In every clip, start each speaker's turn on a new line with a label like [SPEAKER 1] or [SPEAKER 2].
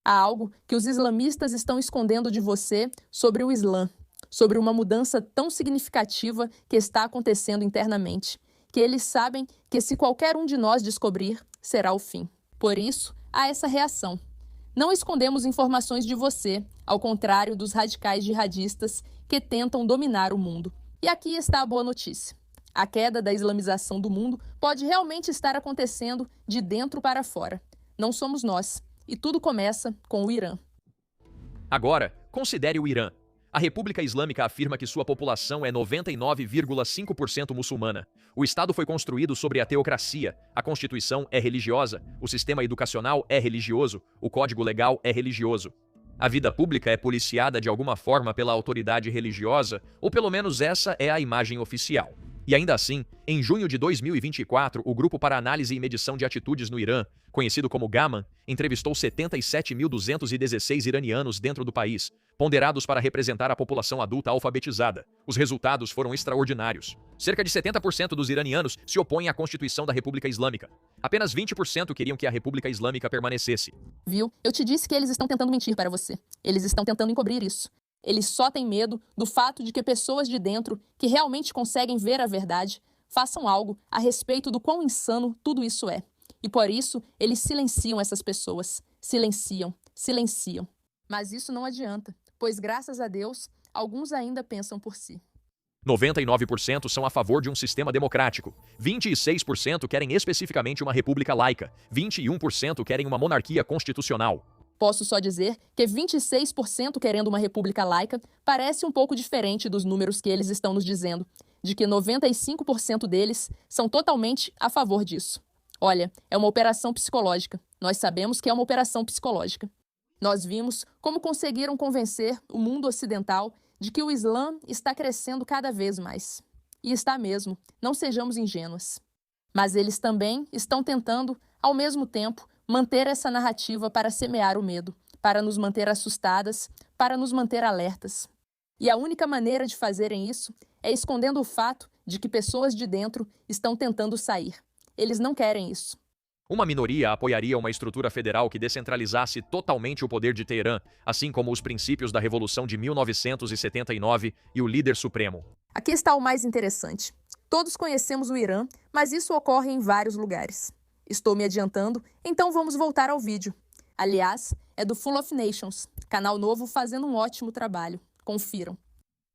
[SPEAKER 1] Há algo que os islamistas estão escondendo de você sobre o Islã, sobre uma mudança tão significativa que está acontecendo internamente, que eles sabem que se qualquer um de nós descobrir, será o fim. Por isso, há essa reação. Não escondemos informações de você, ao contrário dos radicais jihadistas que tentam dominar o mundo. E aqui está a boa notícia. A queda da islamização do mundo pode realmente estar acontecendo de dentro para fora. Não somos nós. E tudo começa com o Irã.
[SPEAKER 2] Agora, considere o Irã. A República Islâmica afirma que sua população é 99,5% muçulmana. O Estado foi construído sobre a teocracia, a Constituição é religiosa, o sistema educacional é religioso, o Código Legal é religioso. A vida pública é policiada de alguma forma pela autoridade religiosa, ou pelo menos essa é a imagem oficial. E ainda assim, em junho de 2024, o Grupo para Análise e Medição de Atitudes no Irã, conhecido como Gaman, entrevistou 77.216 iranianos dentro do país, ponderados para representar a população adulta alfabetizada. Os resultados foram extraordinários. Cerca de 70% dos iranianos se opõem à Constituição da República Islâmica. Apenas 20% queriam que a República Islâmica permanecesse.
[SPEAKER 1] Viu? Eu te disse que eles estão tentando mentir para você. Eles estão tentando encobrir isso. Eles só têm medo do fato de que pessoas de dentro, que realmente conseguem ver a verdade, façam algo a respeito do quão insano tudo isso é. E por isso, eles silenciam essas pessoas. Silenciam, silenciam. Mas isso não adianta, pois graças a Deus, alguns ainda pensam por si.
[SPEAKER 2] 99% são a favor de um sistema democrático, 26% querem especificamente uma república laica, 21% querem uma monarquia constitucional.
[SPEAKER 1] Posso só dizer que 26% querendo uma república laica parece um pouco diferente dos números que eles estão nos dizendo, de que 95% deles são totalmente a favor disso. Olha, é uma operação psicológica. Nós sabemos que é uma operação psicológica. Nós vimos como conseguiram convencer o mundo ocidental de que o Islã está crescendo cada vez mais. E está mesmo, não sejamos ingênuos. Mas eles também estão tentando, ao mesmo tempo, manter essa narrativa para semear o medo, para nos manter assustadas, para nos manter alertas. E a única maneira de fazerem isso é escondendo o fato de que pessoas de dentro estão tentando sair. Eles não querem isso.
[SPEAKER 2] Uma minoria apoiaria uma estrutura federal que descentralizasse totalmente o poder de Teherã, assim como os princípios da Revolução de 1979 e o líder supremo.
[SPEAKER 1] Aqui está o mais interessante. Todos conhecemos o Irã, mas isso ocorre em vários lugares. Estou me adiantando, então vamos voltar ao vídeo. Aliás, é do Full of Nations, canal novo fazendo um ótimo trabalho. Confiram.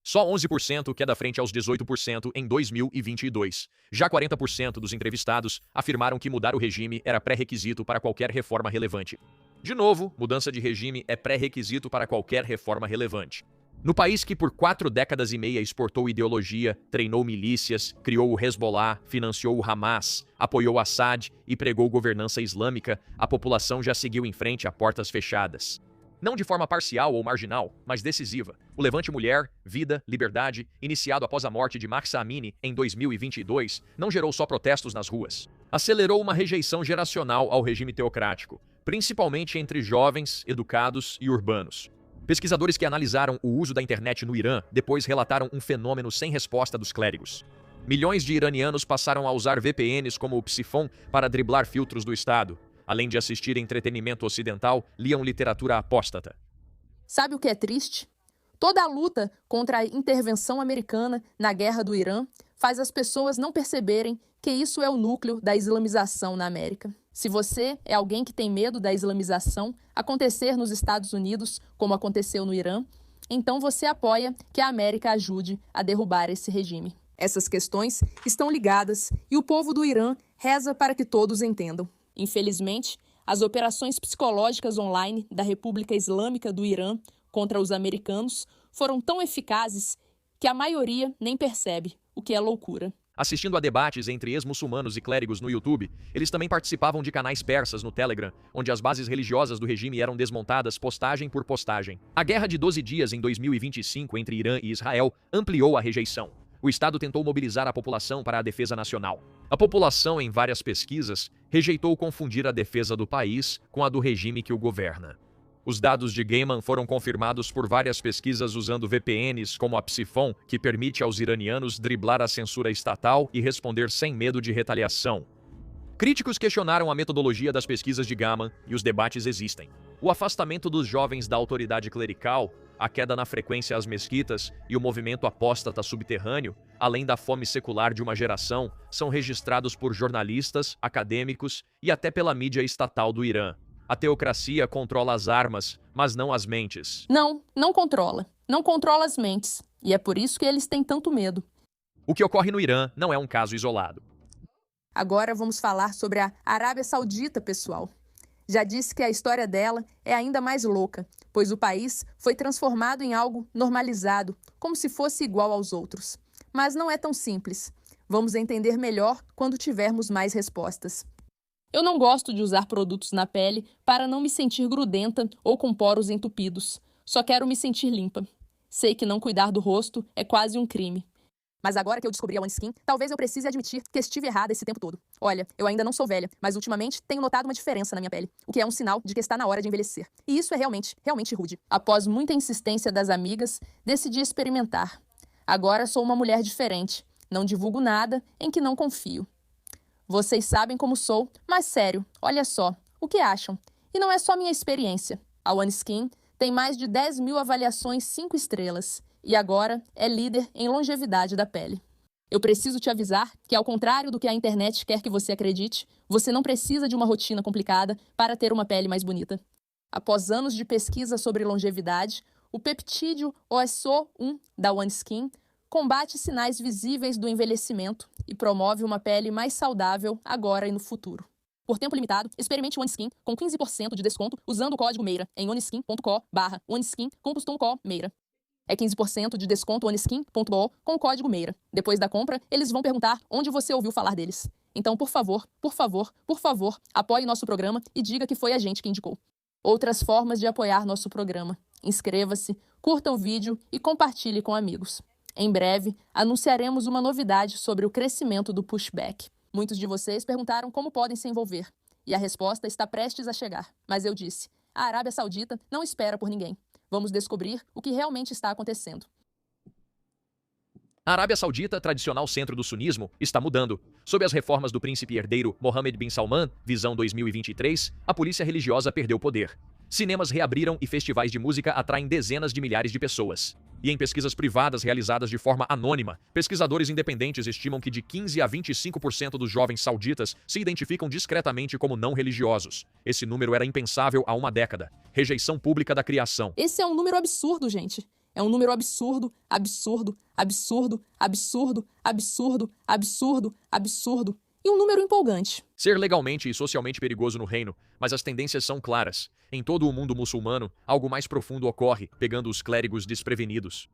[SPEAKER 2] Só 11% queda frente aos 18% em 2022. Já 40% dos entrevistados afirmaram que mudar o regime era pré-requisito para qualquer reforma relevante. De novo, mudança de regime é pré-requisito para qualquer reforma relevante. No país que por 4 décadas e meia exportou ideologia, treinou milícias, criou o Hezbollah, financiou o Hamas, apoiou Assad e pregou governança islâmica, a população já seguiu em frente a portas fechadas. Não de forma parcial ou marginal, mas decisiva. O Levante Mulher, Vida, Liberdade, iniciado após a morte de Mahsa Amini em 2022, não gerou só protestos nas ruas. Acelerou uma rejeição geracional ao regime teocrático, principalmente entre jovens, educados e urbanos. Pesquisadores que analisaram o uso da internet no Irã depois relataram um fenômeno sem resposta dos clérigos. Milhões de iranianos passaram a usar VPNs como o Psifon para driblar filtros do Estado. Além de assistir entretenimento ocidental, liam literatura apóstata.
[SPEAKER 1] Sabe o que é triste? Toda a luta contra a intervenção americana na guerra do Irã faz as pessoas não perceberem que isso é o núcleo da islamização na América. Se você é alguém que tem medo da islamização acontecer nos Estados Unidos, como aconteceu no Irã, então você apoia que a América ajude a derrubar esse regime. Essas questões estão ligadas e o povo do Irã reza para que todos entendam. Infelizmente, as operações psicológicas online da República Islâmica do Irã contra os americanos foram tão eficazes que a maioria nem percebe, o que é loucura.
[SPEAKER 2] Assistindo a debates entre ex-muçulmanos e clérigos no YouTube, eles também participavam de canais persas no Telegram, onde as bases religiosas do regime eram desmontadas postagem por postagem. A Guerra de 12 Dias em 2025 entre Irã e Israel ampliou a rejeição. O Estado tentou mobilizar a população para a defesa nacional. A população, em várias pesquisas, rejeitou confundir a defesa do país com a do regime que o governa. Os dados de Gaiman foram confirmados por várias pesquisas usando VPNs como a Psifon, que permite aos iranianos driblar a censura estatal e responder sem medo de retaliação. Críticos questionaram a metodologia das pesquisas de Gaiman e os debates existem. O afastamento dos jovens da autoridade clerical, a queda na frequência às mesquitas e o movimento apóstata subterrâneo, além da fome secular de uma geração, são registrados por jornalistas, acadêmicos e até pela mídia estatal do Irã. A teocracia controla as armas, mas não as mentes.
[SPEAKER 1] Não controla. Não controla as mentes. E é por isso que eles têm tanto medo.
[SPEAKER 2] O que ocorre no Irã não é um caso isolado.
[SPEAKER 1] Agora vamos falar sobre a Arábia Saudita, pessoal. Já disse que a história dela é ainda mais louca, pois o país foi transformado em algo normalizado, como se fosse igual aos outros. Mas não é tão simples. Vamos entender melhor quando tivermos mais respostas. Eu não gosto de usar produtos na pele para não me sentir grudenta ou com poros entupidos. Só quero me sentir limpa. Sei que não cuidar do rosto é quase um crime. Mas agora que eu descobri a OneSkin, talvez eu precise admitir que estive errada esse tempo todo. Olha, eu ainda não sou velha, mas ultimamente tenho notado uma diferença na minha pele, o que é um sinal de que está na hora de envelhecer. E isso é realmente rude. Após muita insistência das amigas, decidi experimentar. Agora sou uma mulher diferente. Não divulgo nada em que não confio. Vocês sabem como sou, mas sério, olha só, o que acham? E não é só minha experiência. A OneSkin tem mais de 10 mil avaliações 5 estrelas. E agora é líder em longevidade da pele. Eu preciso te avisar que, ao contrário do que a internet quer que você acredite, você não precisa de uma rotina complicada para ter uma pele mais bonita. Após anos de pesquisa sobre longevidade, o peptídeo OSO1 da OneSkin combate sinais visíveis do envelhecimento e promove uma pele mais saudável agora e no futuro. Por tempo limitado, experimente o OneSkin com 15% de desconto usando o código MEIRA em oneskin.co/oneskin com cupom MEIRA. É 15% de desconto oneskin.co com o código MEIRA. Depois da compra, eles vão perguntar onde você ouviu falar deles. Então, por favor, apoie nosso programa e diga que foi a gente que indicou. Outras formas de apoiar nosso programa. Inscreva-se, curta o vídeo e compartilhe com amigos. Em breve, anunciaremos uma novidade sobre o crescimento do pushback. Muitos de vocês perguntaram como podem se envolver. E a resposta está prestes a chegar. Mas eu disse, a Arábia Saudita não espera por ninguém. Vamos descobrir o que realmente está acontecendo.
[SPEAKER 2] A Arábia Saudita, tradicional centro do sunismo, está mudando. Sob as reformas do príncipe herdeiro Mohammed bin Salman, visão 2023, a polícia religiosa perdeu poder. Cinemas reabriram e festivais de música atraem dezenas de milhares de pessoas. E em pesquisas privadas realizadas de forma anônima, pesquisadores independentes estimam que de 15% a 25% dos jovens sauditas se identificam discretamente como não religiosos. Esse número era impensável há uma década. Rejeição pública da criação.
[SPEAKER 1] Esse é um número absurdo, gente. É um número absurdo. E um número empolgante.
[SPEAKER 2] Ser legalmente e socialmente perigoso no reino, mas as tendências são claras. Em todo o mundo muçulmano, algo mais profundo ocorre, pegando os clérigos desprevenidos.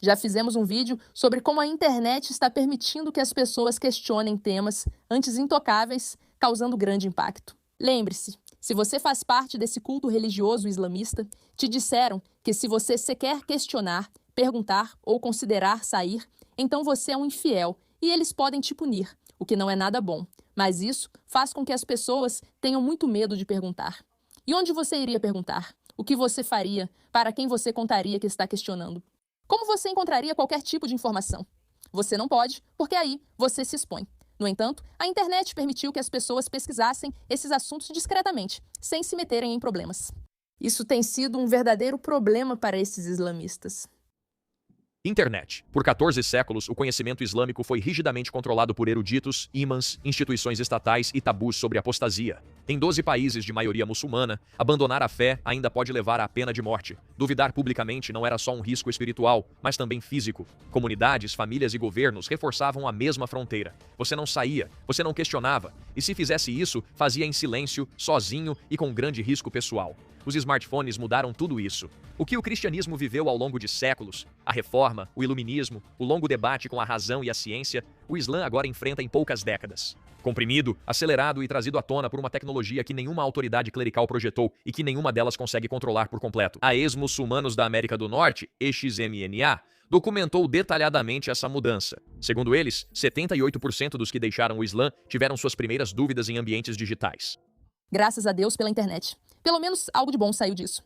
[SPEAKER 1] Já fizemos um vídeo sobre como a internet está permitindo que as pessoas questionem temas antes intocáveis, causando grande impacto. Lembre-se, se você faz parte desse culto religioso islamista, te disseram que se você sequer questionar, perguntar ou considerar sair, então você é um infiel e eles podem te punir, o que não é nada bom. Mas isso faz com que as pessoas tenham muito medo de perguntar. E onde você iria perguntar? O que você faria? Para quem você contaria que está questionando? Como você encontraria qualquer tipo de informação? Você não pode, porque aí você se expõe. No entanto, a internet permitiu que as pessoas pesquisassem esses assuntos discretamente, sem se meterem em problemas. Isso tem sido um verdadeiro problema para esses islamistas.
[SPEAKER 2] Internet. Por 14 séculos, o conhecimento islâmico foi rigidamente controlado por eruditos, imãs, instituições estatais e tabus sobre apostasia. Em 12 países de maioria muçulmana, abandonar a fé ainda pode levar à pena de morte. Duvidar publicamente não era só um risco espiritual, mas também físico. Comunidades, famílias e governos reforçavam a mesma fronteira. Você não saía, você não questionava, e se fizesse isso, fazia em silêncio, sozinho e com grande risco pessoal. Os smartphones mudaram tudo isso. O que o cristianismo viveu ao longo de séculos, a reforma, o iluminismo, o longo debate com a razão e a ciência, o Islã agora enfrenta em poucas décadas. Comprimido, acelerado e trazido à tona por uma tecnologia que nenhuma autoridade clerical projetou e que nenhuma delas consegue controlar por completo. A Ex-Muçulmanos da América do Norte, EXMNA, documentou detalhadamente essa mudança. Segundo eles, 78% dos que deixaram o Islã tiveram suas primeiras dúvidas em ambientes digitais.
[SPEAKER 1] Graças a Deus pela internet. Pelo menos algo de bom saiu disso.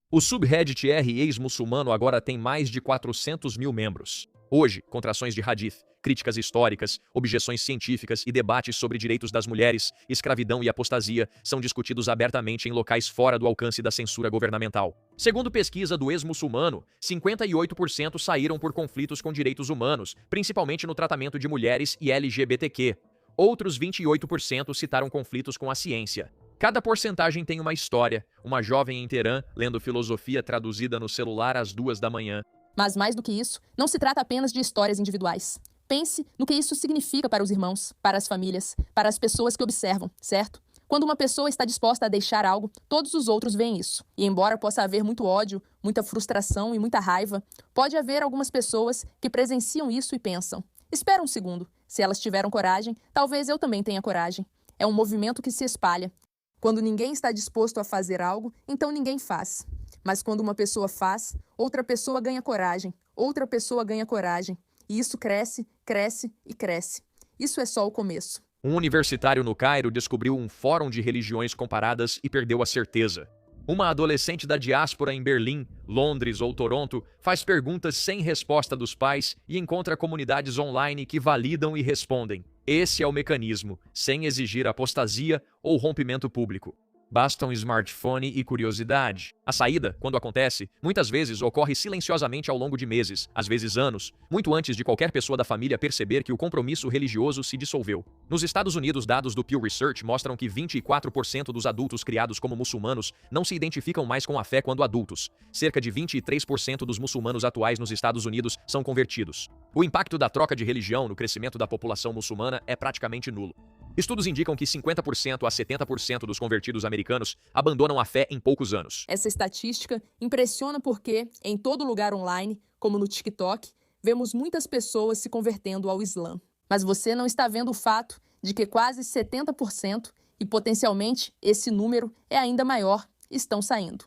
[SPEAKER 2] O subreddit R ex-muçulmano agora tem mais de 400 mil membros. Hoje, contrações de Hadith, críticas históricas, objeções científicas e debates sobre direitos das mulheres, escravidão e apostasia são discutidos abertamente em locais fora do alcance da censura governamental. Segundo pesquisa do ex-muçulmano, 58% saíram por conflitos com direitos humanos, principalmente no tratamento de mulheres e LGBTQ. Outros 28% citaram conflitos com a ciência. Cada porcentagem tem uma história. Uma jovem em Teherã lendo filosofia traduzida no celular às 2 da manhã.
[SPEAKER 1] Mas mais do que isso, não se trata apenas de histórias individuais. Pense no que isso significa para os irmãos, para as famílias, para as pessoas que observam, certo? Quando uma pessoa está disposta a deixar algo, todos os outros veem isso. E embora possa haver muito ódio, muita frustração e muita raiva, pode haver algumas pessoas que presenciam isso e pensam: espera um segundo, se elas tiveram coragem, talvez eu também tenha coragem. É um movimento que se espalha. Quando ninguém está disposto a fazer algo, então ninguém faz. Mas quando uma pessoa faz, outra pessoa ganha coragem, outra pessoa ganha coragem. E isso cresce, cresce e cresce. Isso é só o começo.
[SPEAKER 2] Um universitário no Cairo descobriu um fórum de religiões comparadas e perdeu a certeza. Uma adolescente da diáspora em Berlim, Londres ou Toronto faz perguntas sem resposta dos pais e encontra comunidades online que validam e respondem. Esse é o mecanismo, sem exigir apostasia ou rompimento público. Basta um smartphone e curiosidade. A saída, quando acontece, muitas vezes ocorre silenciosamente ao longo de meses, às vezes anos, muito antes de qualquer pessoa da família perceber que o compromisso religioso se dissolveu. Nos Estados Unidos, dados do Pew Research mostram que 24% dos adultos criados como muçulmanos não se identificam mais com a fé quando adultos. Cerca de 23% dos muçulmanos atuais nos Estados Unidos são convertidos. O impacto da troca de religião no crescimento da população muçulmana é praticamente nulo. Estudos indicam que 50% a 70% dos convertidos americanos abandonam a fé em poucos anos.
[SPEAKER 1] Essa estatística impressiona porque, em todo lugar online, como no TikTok, vemos muitas pessoas se convertendo ao Islã. Mas você não está vendo o fato de que quase 70%, e potencialmente esse número é ainda maior, estão saindo.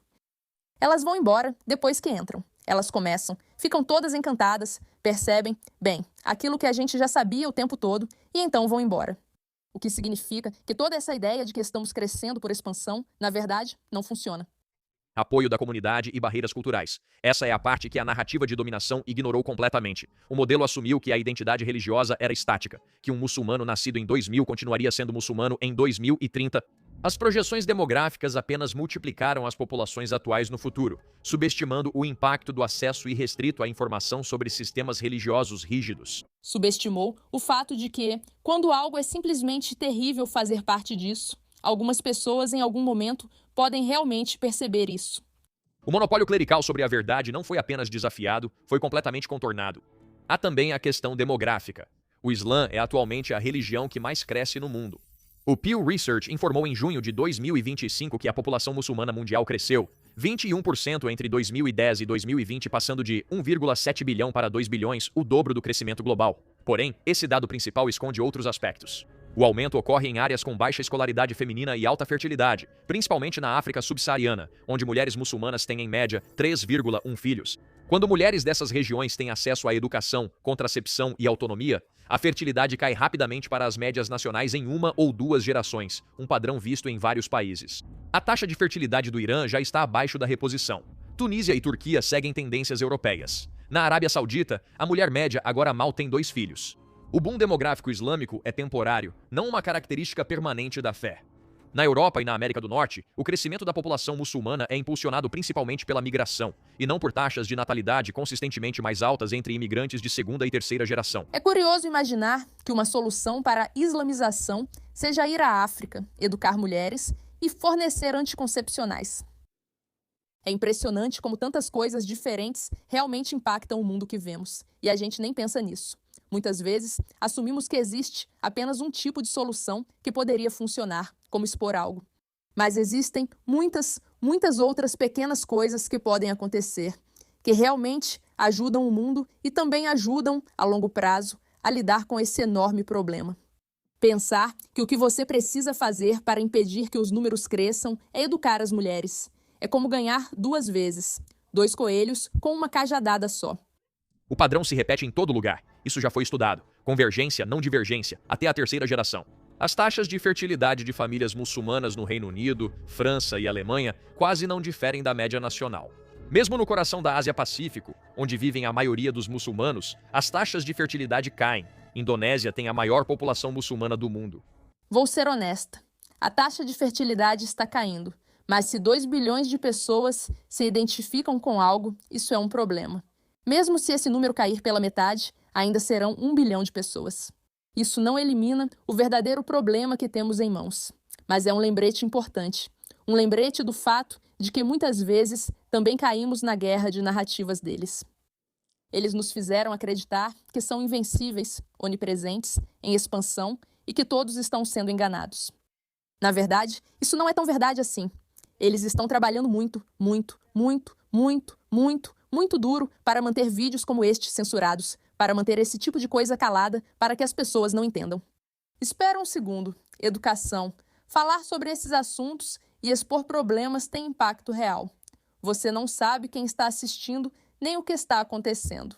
[SPEAKER 1] Elas vão embora depois que entram. Elas começam, ficam todas encantadas, percebem, bem, aquilo que a gente já sabia o tempo todo, e então vão embora. O que significa que toda essa ideia de que estamos crescendo por expansão, na verdade, não funciona.
[SPEAKER 2] Apoio da comunidade e barreiras culturais. Essa é a parte que a narrativa de dominação ignorou completamente. O modelo assumiu que a identidade religiosa era estática, que um muçulmano nascido em 2000 continuaria sendo muçulmano em 2030. As projeções demográficas apenas multiplicaram as populações atuais no futuro, subestimando o impacto do acesso irrestrito à informação sobre sistemas religiosos rígidos.
[SPEAKER 1] Subestimou o fato de que, quando algo é simplesmente terrível fazer parte disso, algumas pessoas em algum momento podem realmente perceber isso.
[SPEAKER 2] O monopólio clerical sobre a verdade não foi apenas desafiado, foi completamente contornado. Há também a questão demográfica. O Islã é atualmente a religião que mais cresce no mundo. O Pew Research informou em junho de 2025 que a população muçulmana mundial cresceu 21% entre 2010 e 2020, passando de 1,7 bilhão para 2 bilhões, o dobro do crescimento global. Porém, esse dado principal esconde outros aspectos. O aumento ocorre em áreas com baixa escolaridade feminina e alta fertilidade, principalmente na África subsaariana, onde mulheres muçulmanas têm em média 3,1 filhos. Quando mulheres dessas regiões têm acesso à educação, contracepção e autonomia, a fertilidade cai rapidamente para as médias nacionais em 1 ou 2 gerações, um padrão visto em vários países. A taxa de fertilidade do Irã já está abaixo da reposição. Tunísia e Turquia seguem tendências europeias. Na Arábia Saudita, a mulher média agora mal tem 2 filhos. O boom demográfico islâmico é temporário, não uma característica permanente da fé. Na Europa e na América do Norte, o crescimento da população muçulmana é impulsionado principalmente pela migração, e não por taxas de natalidade consistentemente mais altas entre imigrantes de segunda e terceira geração.
[SPEAKER 1] É curioso imaginar que uma solução para a islamização seja ir à África, educar mulheres e fornecer anticoncepcionais. É impressionante como tantas coisas diferentes realmente impactam o mundo que vemos, e a gente nem pensa nisso. Muitas vezes, assumimos que existe apenas um tipo de solução que poderia funcionar, como expor algo. Mas existem muitas outras pequenas coisas que podem acontecer, que realmente ajudam o mundo e também ajudam, a longo prazo, a lidar com esse enorme problema. Pensar que o que você precisa fazer para impedir que os números cresçam é educar as mulheres. É como ganhar 2 vezes, 2 coelhos com uma cajadada só.
[SPEAKER 2] O padrão se repete em todo lugar. Isso já foi estudado. Convergência, não divergência, até a terceira geração. As taxas de fertilidade de famílias muçulmanas no Reino Unido, França e Alemanha quase não diferem da média nacional. Mesmo no coração da Ásia-Pacífico, onde vivem a maioria dos muçulmanos, as taxas de fertilidade caem. Indonésia tem a maior população muçulmana do mundo.
[SPEAKER 1] Vou ser honesta. A taxa de fertilidade está caindo, mas se 2 bilhões de pessoas se identificam com algo, isso é um problema. Mesmo se esse número cair pela metade, ainda serão 1 bilhão de pessoas. Isso não elimina o verdadeiro problema que temos em mãos, mas é um lembrete importante. Um lembrete do fato de que muitas vezes também caímos na guerra de narrativas deles. Eles nos fizeram acreditar que são invencíveis, onipresentes, em expansão e que todos estão sendo enganados. Na verdade, isso não é tão verdade assim. Eles estão trabalhando muito duro para manter vídeos como este censurados, para manter esse tipo de coisa calada para que as pessoas não entendam. Espera um segundo. Educação. Falar sobre esses assuntos e expor problemas tem impacto real. Você não sabe quem está assistindo nem o que está acontecendo.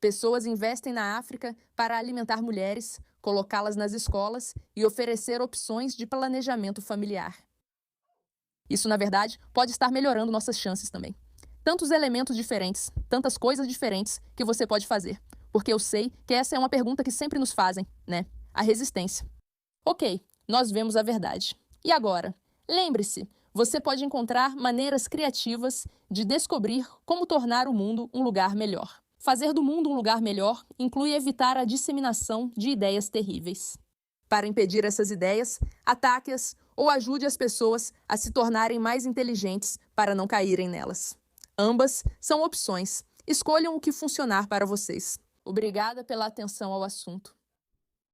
[SPEAKER 1] Pessoas investem na África para alimentar mulheres, colocá-las nas escolas e oferecer opções de planejamento familiar. Isso, na verdade, pode estar melhorando nossas chances também. Tantos elementos diferentes, tantas coisas diferentes que você pode fazer. Porque eu sei que essa é uma pergunta que sempre nos fazem, né? A resistência. Ok, nós vemos a verdade. E agora? Lembre-se, você pode encontrar maneiras criativas de descobrir como tornar o mundo um lugar melhor. Fazer do mundo um lugar melhor inclui evitar a disseminação de ideias terríveis. Para impedir essas ideias, ataque-as ou ajude as pessoas a se tornarem mais inteligentes para não caírem nelas. Ambas são opções. Escolham o que funcionar para vocês. Obrigada pela atenção ao assunto.